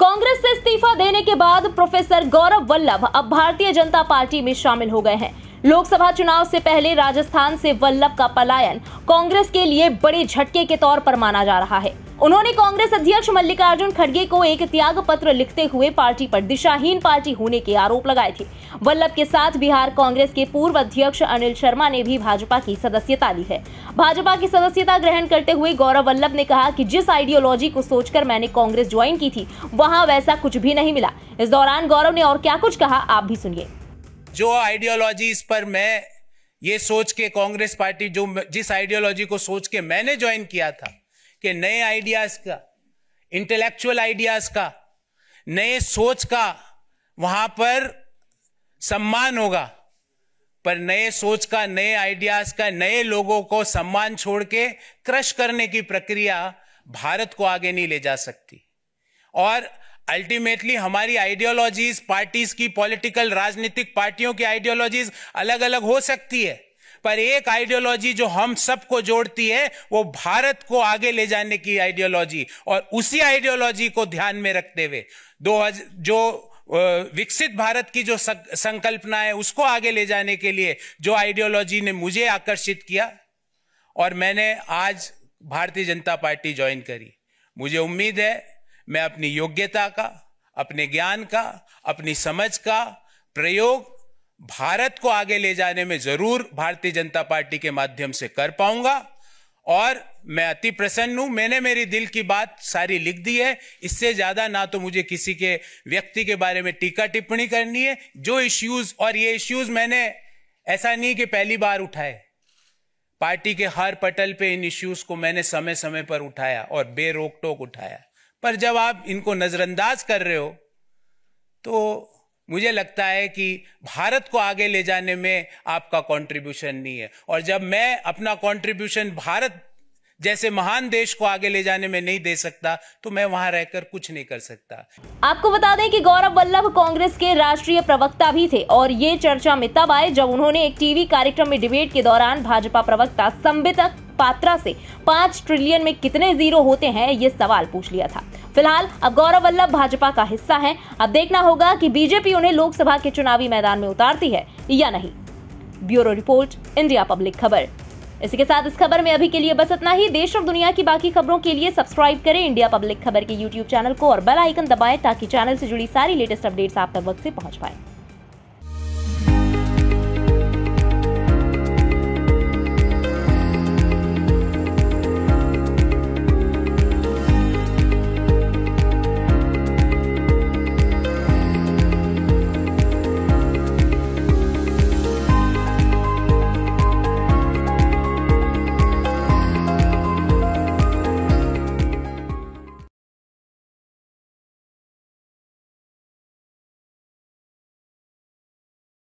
कांग्रेस से इस्तीफा देने के बाद प्रोफेसर गौरव वल्लभ अब भारतीय जनता पार्टी में शामिल हो गए हैं। लोकसभा चुनाव से पहले राजस्थान से वल्लभ का पलायन कांग्रेस के लिए बड़े झटके के तौर पर माना जा रहा है। उन्होंने कांग्रेस अध्यक्ष मल्लिकार्जुन खड़गे को एक त्याग पत्र लिखते हुए पार्टी पर दिशाहीन पार्टी होने के आरोप लगाए थे। वल्लभ के साथ बिहार कांग्रेस के पूर्व अध्यक्ष अनिल शर्मा ने भी भाजपा की सदस्यता ली है। भाजपा की सदस्यता ग्रहण करते हुए गौरव वल्लभ ने कहा कि जिस आइडियोलॉजी को सोचकर मैंने कांग्रेस ज्वाइन की थी, वहां वैसा कुछ भी नहीं मिला। इस दौरान गौरव ने और क्या कुछ कहा, आप भी सुनिए। जो आइडियोलॉजीज पर मैं ये सोच के कांग्रेस पार्टी, जिस आइडियोलॉजी को सोच के मैंने ज्वाइन किया था कि नए आइडियाज का, इंटेलेक्चुअल आइडियाज का, नए सोच का वहां पर सम्मान होगा, पर नए सोच का, नए आइडियाज का, नए लोगों को सम्मान छोड़ के क्रश करने की प्रक्रिया भारत को आगे नहीं ले जा सकती। और अल्टीमेटली हमारी आइडियोलॉजीज, पार्टीज की, पॉलिटिकल राजनीतिक पार्टियों की आइडियोलॉजीज अलग अलग हो सकती है, पर एक आइडियोलॉजी जो हम सबको जोड़ती है वो भारत को आगे ले जाने की आइडियोलॉजी, और उसी आइडियोलॉजी को ध्यान में रखते हुए जो विकसित भारत की जो संकल्पना है उसको आगे ले जाने के लिए जो आइडियोलॉजी ने मुझे आकर्षित किया, और मैंने आज भारतीय जनता पार्टी ज्वाइन करी। मुझे उम्मीद है मैं अपनी योग्यता का, अपने ज्ञान का, अपनी समझ का प्रयोग भारत को आगे ले जाने में जरूर भारतीय जनता पार्टी के माध्यम से कर पाऊंगा, और मैं अति प्रसन्न हूं। मैंने मेरी दिल की बात सारी लिख दी है। इससे ज्यादा ना तो मुझे किसी के व्यक्ति के बारे में टीका टिप्पणी करनी है। जो इश्यूज, और ये इश्यूज मैंने ऐसा नहीं कि पहली बार उठाए, पार्टी के हर पटल पे इन इश्यूज को मैंने समय समय पर उठाया और बेरोक टोक उठाया, पर जब आप इनको नजरअंदाज कर रहे हो तो मुझे लगता है कि भारत को आगे ले जाने में आपका कंट्रीब्यूशन नहीं है। और जब मैं अपना कंट्रीब्यूशन भारत जैसे महान देश को आगे ले जाने में नहीं दे सकता तो मैं वहां रहकर कुछ नहीं कर सकता। आपको बता दें कि गौरव वल्लभ कांग्रेस के राष्ट्रीय प्रवक्ता भी थे, और ये चर्चा में तब आए जब उन्होंने एक टीवी कार्यक्रम में डिबेट के दौरान भाजपा प्रवक्ता संबित पात्रा से 5 ट्रिलियन में कितने जीरो होते हैं ये सवाल पूछ लिया था। फिलहाल अब गौरव वल्लभ भाजपा का हिस्सा हैं। अब देखना होगा कि बीजेपी उन्हें लोकसभा के चुनावी मैदान में उतारती है या नहीं। ब्यूरो रिपोर्ट, इंडिया पब्लिक खबर। इसी के साथ इस खबर में अभी के लिए बस इतना ही। देश और दुनिया की बाकी खबरों के लिए सब्सक्राइब करें इंडिया पब्लिक खबर के YouTube चैनल को और बेल आइकन दबाएं ताकि चैनल से जुड़ी सारी लेटेस्ट अपडेट्स आप तक वक्त से पहुंच पाए।